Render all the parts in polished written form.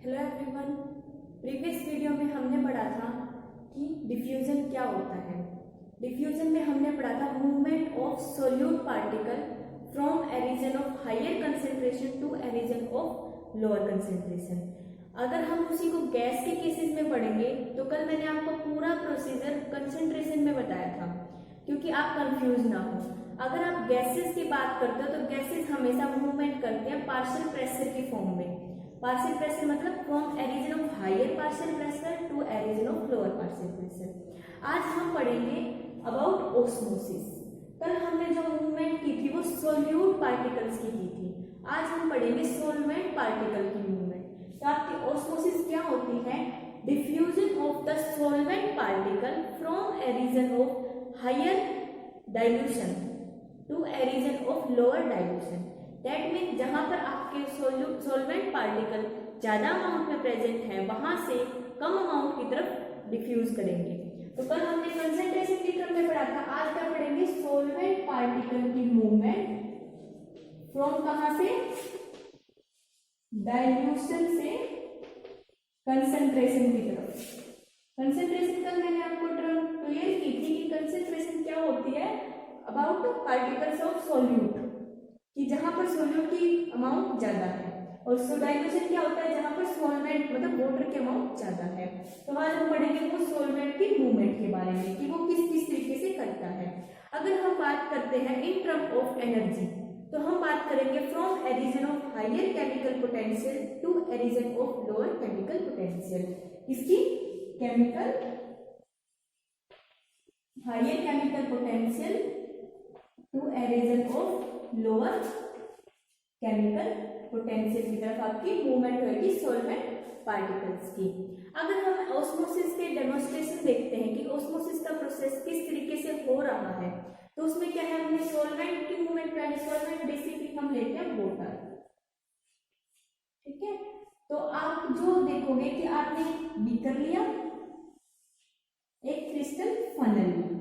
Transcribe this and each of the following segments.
Hello everyone. Previous video में हमने पढ़ा था कि डिफ्यूजन क्या होता है। डिफ्यूजन में हमने पढ़ा था movement of solute particle from a region of higher concentration to a region of lower concentration. अगर हम उसी को गैस के केसेस में पढ़ेंगे तो कल मैंने आपको पूरा प्रोसीजर कंसेंट्रेशन में बताया था, क्योंकि आप कंफ्यूज ना हो। अगर आप गैसेस की बात करते हो तो गैसेस हमेशा मूवमेंट करते हैं पार्शियल प्रेशर के फॉर्म में। पार्शियल प्रेशर मतलब from a region of higher partial pressure to a region of lower partial pressure. आज हम पढ़ेंगे अबाउट ऑस्मोसिस। कल हमने जो मूवमेंट की थी वो सोल्यूट पार्टिकल्स की थी। आज हम पढ़ेंगे सोलवेंट पार्टिकल की मूवमेंट। तो आपकी ऑस्मोसिस क्या होती है? Diffusion of the solvent particle from a region of higher dilution to a region of lower dilution. That mean जहां पर आपके सोलवेंट पार्टिकल ज्यादा अमाउंट में प्रेजेंट है वहां से कम अमाउंट की तरफ डिफ्यूज करेंगे। तो कल हमने कंसंट्रेशन की क्रम में पढ़ा था, आज क्या पढ़ेंगे? सोलवेंट पार्टिकल की मूवमेंट फ्रॉम कहां से? डाइल्यूशन से कंसंट्रेशन की तरफ। कंसंट्रेशन कल मैंने आपको टर्म क्लियर की थी कि कंसंट्रेशन क्या होती है? अबाउट पार्टिकल्स ऑफ सोल्यूट, कि जहां पर सोल्यूट की अमाउंट ज्यादा है, और डाइल्यूशन क्या होता है? जहां पर सॉल्वेंट मतलब वाटर की अमाउंट ज्यादा है। तो आज हम पढ़ेंगे वो सॉल्वेंट की मूवमेंट के बारे में कि वो किस किस तरीके से करता है। अगर हम बात करते हैं इन टर्म ऑफ एनर्जी तो हम बात करेंगे from a region of higher chemical potential to a region of lower chemical potential. इसकी chemical higher chemical potential to a region of lower chemical potential की तरफ आपकी मूवमेंट होगी सॉल्वेंट पार्टिकल्स की। अगर हम ऑस्मोसिस के डेमोन्स्ट्रेशन देखते हैं कि ऑस्मोसिस का प्रोसेस किस तरीके से हो रहा है, तो उसमें क्या है? हमने सॉल्वेंट की मूवमेंट पहले, सॉल्वेंट बेसिकली हम लेते हैं वाटर, ठीक है। तो आप जो देखोगे कि आपने बीकर लिया, एक क्रिस्टल फनल लिया,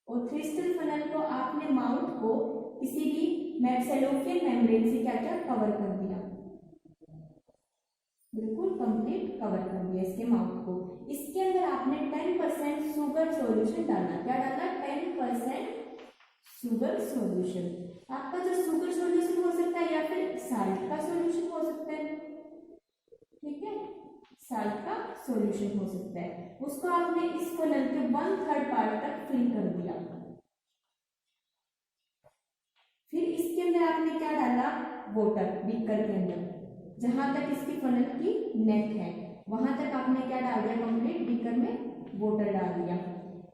और क्रिस्टल फनल को आपने माउथ को किसी भी सेलोफियन मेम्ब्रेन से क्या क्या कवर कर दिया, बिल्कुल कंप्लीट कवर कर दिया इसके माउथ को। इसके अंदर आपने 10% शुगर सॉल्यूशन डालना। क्या डालना? 10% शुगर सॉल्यूशन। आपका जो शुगर सॉल्यूशन हो सकता है या फिर साल्ट का सॉल्यूशन हो सकता है, ठीक है, साल्ट का सॉल्यूशन हो सकता है। उसको आपने इस फनल के 1/3 पार्ट तक फिल कर दिया। फिर इसके अंदर आपने क्या डाला? वाटर। बीकर के अंदर जहां तक इसकी फनल की नेक है वहां तक आपने क्या डाल दिया? कंप्लीट बीकर में वाटर डाल दिया।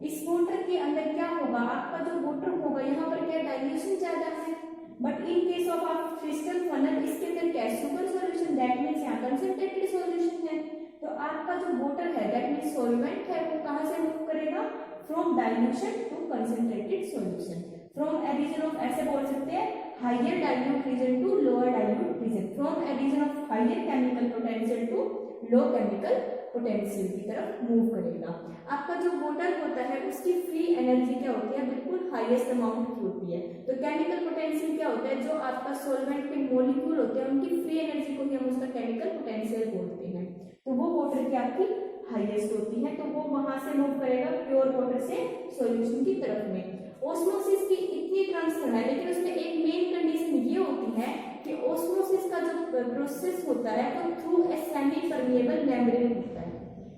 इस वाटर के अंदर क्या होगा? आपका जो वाटर होगा यहाँ पर क्या डाइल्यूशन ज्यादा है, बट इन केस ऑफ आप क्रिस्टल फनल इसके अंदर क्या है? Sugar solution. दैट मीन्स यहाँ कंसंट्रेटेड सॉल्यूशन है। तो आपका जो वाटर है दैट मीन्स सॉल्वेंट है, वो कहां से मूव करेगा? From dilution to concentrated solution. From a region of, ऐसे बोल सकते हैं, higher dilute region to lower dilute region. From a region of higher chemical potential to low chemical potential की तरफ मूव करेगा। आपका जो वाटर होता है उसकी फ्री एनर्जी क्या होती है? बिल्कुल हाईएस्ट अमाउंट की होती है। तो केमिकल पोटेंशियल क्या होता है? जो आपका सॉल्वेंट के मॉलिक्यूल होते हैं उनकी फ्री एनर्जी को ही हम उसका केमिकल पोटेंशियल बोलते हैं। तो वो वाटर की आपकी हाईएस्ट होती है, तो वो वहां से मूव करेगा प्योर वाटर से सॉल्यूशन की तरफ में। ऑस्मोसिस की इतनी टर्म्स है, लेकिन उसमें एक मेन कंडीशन ये होती है कि ऑस्मोसिस का जो प्रोसेस होता है वो through a semi permeable membrane होता है।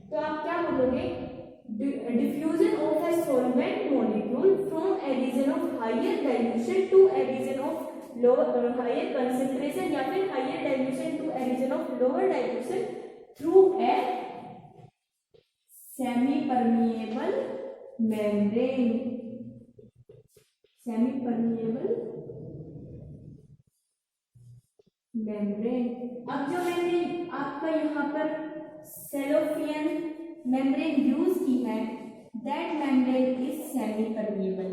तो आप क्या बोलोगे? Diffusion of a solvent molecule from a region of higher dilution to a region of lower higher concentration, या फिर higher dilution to a region of lower dilution through a semi permeable membrane. Semi permeable membrane. अब जो मैंने आपका यहाँ पर सेलोफियन membrane use की है, that membrane is semi permeable.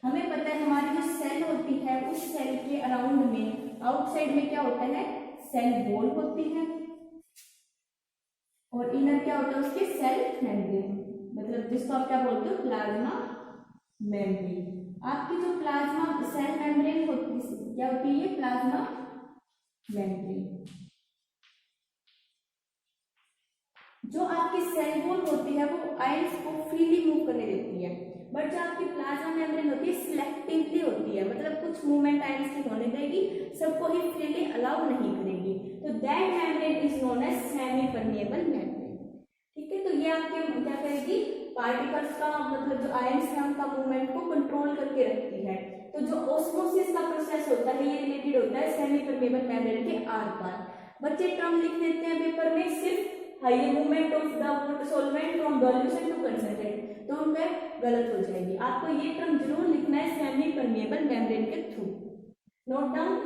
हमें पता है हमारी जो सेल होती है उस सेल के अराउंड में, आउटसाइड में क्या होता है? सेल वॉल होती है, और इनर क्या होता है उसके? सेल मेम्ब्रेन, मतलब जिसको आप क्या बोलते हो? Plasma membrane. आपकी जो प्लाज्मा सेल मेम्ब्रेन होती है क्या होती है? Plasma membrane. जो आपकी सेल वॉल होती है वो आयंस को फ्रीली मूव करने देती है, बट जो आपकी प्लाज्मा मेम्ब्रेन होती है सिलेक्टिवली होती है, मतलब कुछ मूवमेंट आयंस की होने देगी, सबको ही फ्रीली अलाउ नहीं करेगी। तो that membrane is known as semi permeable membrane. ठीक है, तो ये आपके क्या करेगी, पार्टिकल्स का मतलब जो आयंस है उनका मूवमेंट को कंट्रोल करके रखती है। तो जो ऑस्मोसिस का प्रोसेस होता है ये रिलेटेड होता है सेमी परमिएबल मेम्ब्रेन के आर पार। बच्चे टर्म लिख देते हैं पेपर में सिर्फ high movement of the solvent from solution to concentrate, तो उनका गलत हो जाएगी। आपको ये टर्म जरूर लिखना है सेमी परमिएबल मेम्ब्रेन के थ्रू। Note down.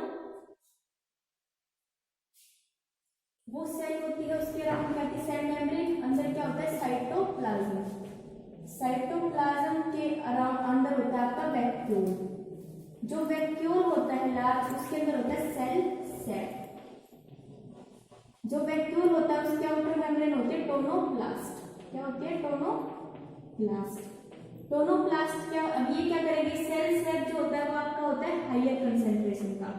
वो सेल होती है उसके अराउंड क्या की सेल मेम्ब्रेन, अंदर क्या होता है साइटोप्लाज्म। साइटोप्लाज्म के अराउंड अंदर होता है आपका वैक्यूल। जो वैक्यूल होता है लार्ज उसके अंदर होता है सेल सेट। जो वैक्यूल होता है उसके आउटर मेम्ब्रेन होती है टोनोप्लास्ट। क्या होती है, टोनोप्लास्ट। टोनोप्लास्ट क्या, अब ये क्या करेगी, सेल सेट जो होता है वो आपका होता है हायर कंसंट्रेशन का।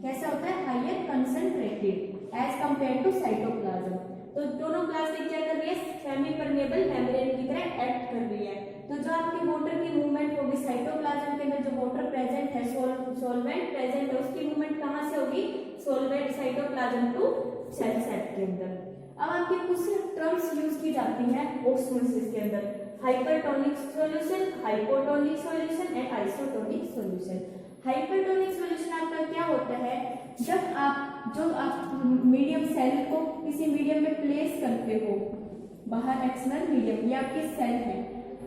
कैसा होता है, higher concentrated as compare to cytoplasm. तो टोनोप्लास्ट क्या कर रही है, सेमी परमिएबल मेम्ब्रेन की तरह एक्ट कर रही है। तो जो आपकी वाटर की मूवमेंट होगी साइटोप्लाज्म के अंदर, जो वाटर प्रेजेंट है, सॉल्वेंट प्रेजेंट है, उसकी मूवमेंट कहां से होगी, solvent cytoplasm to cell sap के अंदर। अब आपके कुछ टर्म्स यूज की जाती हैं ऑस्मोसिस के अंदर, hypertonic solution, hypotonic solution and isotonic solution. Hypertonic solution आपका क्या होता है, जब आप मीडियम सेल को किसी मीडियम में प्लेस करते हो, बाहर एक्सटर्नल मीडियम, ये आपकी सेल है,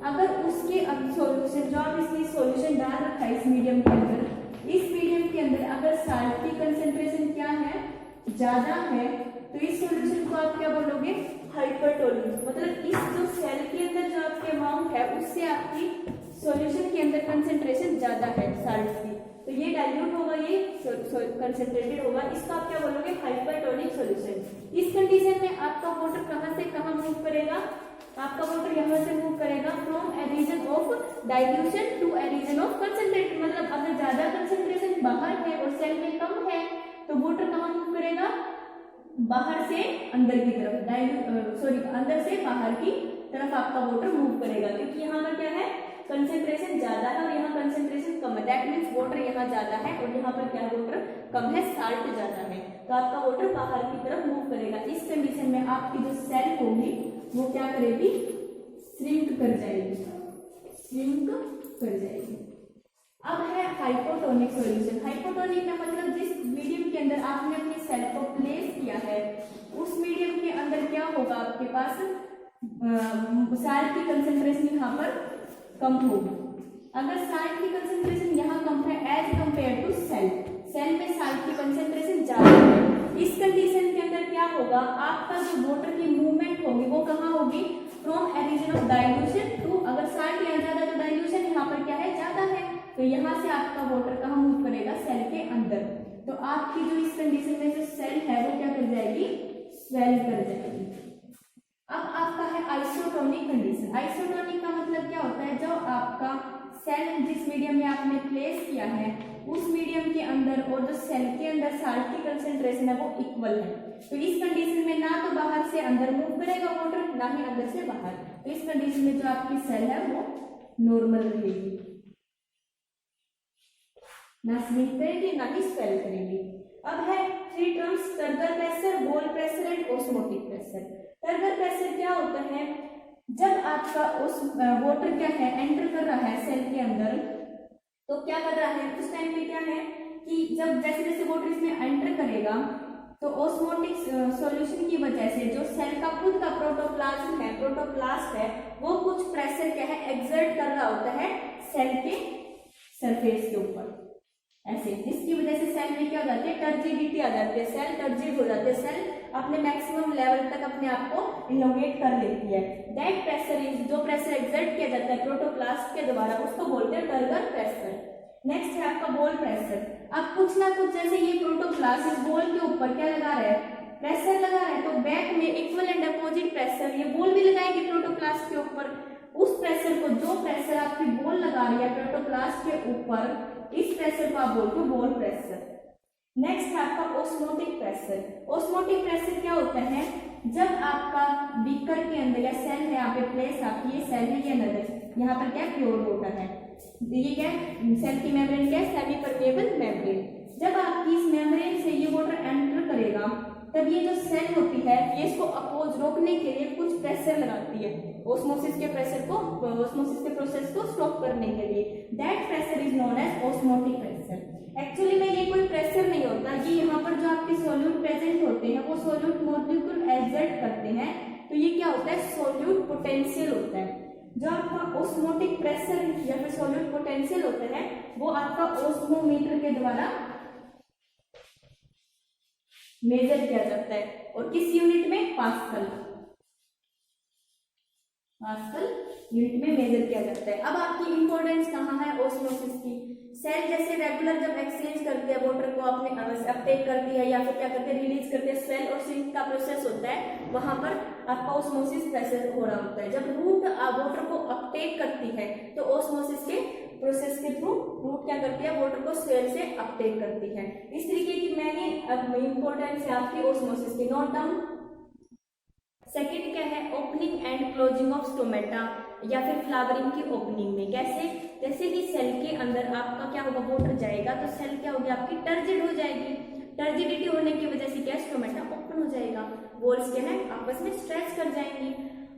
अगर उसके अब सॉल्यूशन जो आप इसमें सॉल्यूशन डाल रखा है इस मीडियम के अंदर, इस मीडियम के अंदर अगर साल्ट की कंसेंट्रेशन क्या है, ज्यादा है, तो इस सॉल्यूशन को आप क्या बोलोगे, हाइपरटोनिक। मतलब इस जो सेल के अंदर जो आपके अमाउंट है उससे आपकी सॉल्यूशन के अंदर कंसेंट्रेशन ज्यादा है साल्ट की, तो ये डाइल्यूट होगा, ये कंसेंट्रेटेड होगा, इसको आप क्या बोलोगे, हाइपरटोनिक सॉल्यूशन। इस कंडीशन में आपका वाटर कहां से कहां मूव करेगा, आपका वाटर यहां से मूव करेगा from a region of dilution to a region of concentration. मतलब अगर ज्यादा कंसेंट्रेशन बाहर है और सेल में कम है तो वाटर कहां मूव करेगा, बाहर से अंदर की तरफ, अंदर से बाहर की तरफ आपका वाटर मूव करेगा, क्योंकि यहाँ पर क्या है, कंसेंट्रेशन ज्यादा है और यहाँ कंसेंट्रेशन कम है। दैट मीन्स वाटर यहाँ ज्यादा है और यहाँ पर क्या वाटर कम है, साल्ट ज्यादा है, तो आपका वाटर बाहर की तरफ मूव करेगा। इस कंडीशन में आपकी जो सेल होगी वो क्या करेगी, श्रिंक कर जाएगी, श्रिंक कर जाएगी। अब है हाइपोटोनिक सॉल्यूशन। हाइपोटोनिक का मतलब जिस मीडियम के अंदर आपने अपनी सेल को प्लेस किया है उस मीडियम के अंदर क्या होगा, आपके पास साल्ट की कंसेंट्रेशन यहाँ पर कम होगी। अगर साल्ट की कंसेंट्रेशन यहाँ कम है as compare to cell, cell में साल्ट की कंसेंट्रेशन ज्यादा है, इस कंडीशन के अंदर क्या होगा, आपका जो वाटर की मूवमेंट होगी वो कहाँ होगी, from a region of dilution to, अगर साल्ट यहाँ ज्यादा तो डाइल्यूशन यहाँ पर क्या है, ज्यादा है, तो यहाँ से आपका वाटर कहाँ मूव करेगा, सेल के अंदर। तो आपकी जो इस कंडीशन में जो सेल है वो क्या कर जाएगी, स्वेल कर जाएगी। अब आपका है आइसोटोनिक कंडीशन। आइसोटोनिक का मतलब क्या होता है, जो आपका सेल जिस मीडियम में आपने प्लेस किया है उस मीडियम के अंदर और जो सेल के अंदर साल्ट की कंसेंट्रेशन है वो इक्वल है। तो इस कंडीशन में ना तो बाहर से अंदर मूव करेगा वाटर, ना ही अंदर से बाहर, तो इस कंडीशन में जो आपकी सेल है वो नॉर्मल रहेगी, ना स्विंग करेगी ना ही स्वेल करेगी। अब है three terms, turgor pressure, ball pressure and osmotic pressure. Turgor pressure क्या होता है, जब आपका उस वाटर क्या है एंटर कर रहा है सेल के अंदर, तो क्या कर रहा है उस टाइम पे क्या है कि जब जैसे जैसे वाटर इसमें एंटर करेगा तो ऑस्मोटिक सॉल्यूशन की वजह से जो सेल का खुद का प्रोटोप्लाज्म है, प्रोटोप्लास्ट है, वो कुछ प्रेशर क्या है एक्सर्ट कर रहा होता है सेल के सरफेस के ऊपर, ऐसे, जिसकी वजह से सेल में क्या हो जाती है, टर्जिडिटी आ जाती है, सेल टर्जिड हो जाती है, सेल अपने मैक्सिमम लेवल तक अपने आप को इनोवेट कर लेती है। दैट प्रेशर इज, जो प्रेशर एक्सर्ट किया जाता है प्रोटोप्लास्ट के द्वारा उसको बोलते हैं टर्गर प्रेशर। नेक्स्ट है आपका बॉल प्रेशर। अब कुछ ना कुछ जैसे ये प्रोटोप्लास्ट इस बॉल के ऊपर क्या लगा रहा है, प्रेशर लगा रहा है, तो बैक में इक्वल एंड अपोजिट प्रेशर ये बॉल भी लगाएगी प्रोटोप्लास्ट के ऊपर। उस प्रेशर को, जो प्रेशर आपकी बॉल लगा रही है प्रोटोप्लास्ट के ऊपर, इस प्रेशर को आप बोलते हो बॉल प्रेशर। नेक्स्ट है आपका ऑस्मोटिक प्रेशर। ऑस्मोटिक प्रेशर क्या होता है, जब आपका बीकर के अंदर या सेल है, यहाँ पे प्लेस आपकी ये सेल है, ये नजर यहाँ पर क्या प्योर वाटर है, ये क्या है सेल की मेम्ब्रेन क्या है सेमी परमेबल मेम्ब्रेन। जब आपकी इस मेम्ब्रेन से ये वाटर एंटर करेगा तब ये जो सेल होती है ये इसको अपोज रोकने के लिए कुछ प्रेशर लगाती है, ऑस्मोसिस के प्रेशर को, ऑस्मोसिस के प्रोसेस को स्टॉप करने के लिए। That pressure is known as osmotic pressure. Actually में ये कोई प्रेशर नहीं होता, ये यहाँ पर जो आपके सोल्यूट प्रेजेंट होते हैं वो सोल्यूट मॉलिक्यूल एक्सर्ट करते हैं, तो ये क्या होता है सोल्यूट पोटेंशियल होता है। जो आपका ऑस्मोटिक प्रेशर या फिर सोल्यूट पोटेंशियल होता है वो आपका ऑस्मोमीटर के द्वारा मेजर किया जाता है, और किस यूनिट में पास्कल, पास्कल यूनिट में मेजर किया जाता है। अब आपकी इंपॉर्टेंस कहाँ है ऑस्मोसिस की। सेल जैसे रेगुलर जब एक्सचेंज करते हैं वाटर को अपने अपटेक करती है या फिर क्या करते हैं रिलीज करते हैं, स्वेल और सिंक का प्रोसेस होता है, वहां पर आपका ऑस्मोसिस प्रोसेस हो रहा होता है। जब रूट वाटर को अपटेक करती है तो ऑस्मोसिस के प्रोसेस के थ्रू रूट क्या करती है वाटर को स्वेल से अपटेक करती है। इस तरीके की मैंने इंपॉर्टेंस है आपकी ऑस्मोसिस की, नोट डाउन। सेकंड क्या है opening and closing of stomata या फिर फ्लावरिंग की ओपनिंग में। कैसे, जैसे कि सेल के अंदर आपका क्या होगा वाटर जाएगा तो सेल क्या होगी आपकी टर्जिड हो जाएगी, टर्जिडिटी होने की वजह से क्या स्टोमेटा ओपन हो जाएगा, वॉल्स क्या है आपस में स्ट्रेच कर जाएंगी।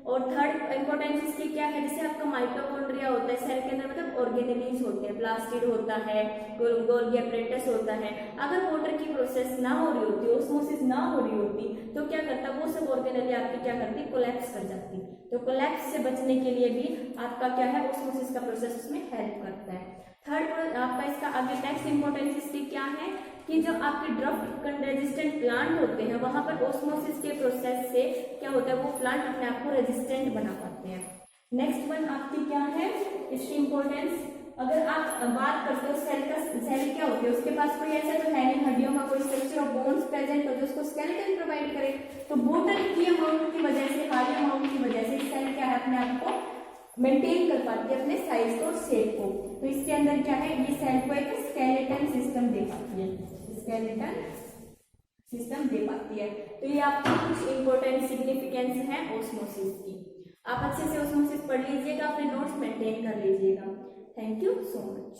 और थर्ड इंपॉर्टेंस इसकी क्या है, जैसे आपका माइटोकॉन्ड्रिया होता है सेल के अंदर, मतलब ऑर्गेनेलीज होते हैं, प्लास्टिड होता है, गोल्गी एपरेटस होता है। अगर वाटर की प्रोसेस ना हो रही होती, ऑस्मोसिस ना हो रही होती तो क्या करता वो सब ऑर्गेनेली आपकी क्या करती कोलैप्स कर जाती। तो कोलैप्स से बचने के लिए भी आपका क्या है ऑस्मोसिस का प्रोसेस उसमें हेल्प करता है। थर्ड आपका इसका आगे नेक्स्ट इंपॉर्टेंस इसकी क्या है कि जो आपके ड्रफ्ट रेजिस्टेंट प्लांट होते हैं वहां पर ऑस्मोसिस के प्रोसेस से क्या होता है वो प्लांट अपने आप को रेजिस्टेंट बना पाते हैं। नेक्स्ट वन आपकी क्या है इसकी इंपॉर्टेंस, अगर आप बात करते हो सेल का, सेल क्या होती है उसके पास कोई ऐसा तो है नहीं हड्डियों का कोई स्ट्रक्चर और बोन्स प्रेजेंट हो जो उसको स्केलेटन प्रोवाइड करे, तो वाटर की अमाउंट की वजह से, हाई अमाउंट की वजह से सेल क्या है अपने आप को मेंटेन कर पाती है अपने साइज और शेप को। तो इसके अंदर क्या है ये सेल को एक स्केलेटन सिस्टम दे पाती है, स्केलेटन सिस्टम दे पाती है। तो ये आपकी कुछ इंपॉर्टेंट सिग्निफिकेंस है ऑस्मोसिस की। आप अच्छे से ऑस्मोसिस पढ़ लीजिएगा, अपने नोट्स मेंटेन कर लीजिएगा। Thank you so much.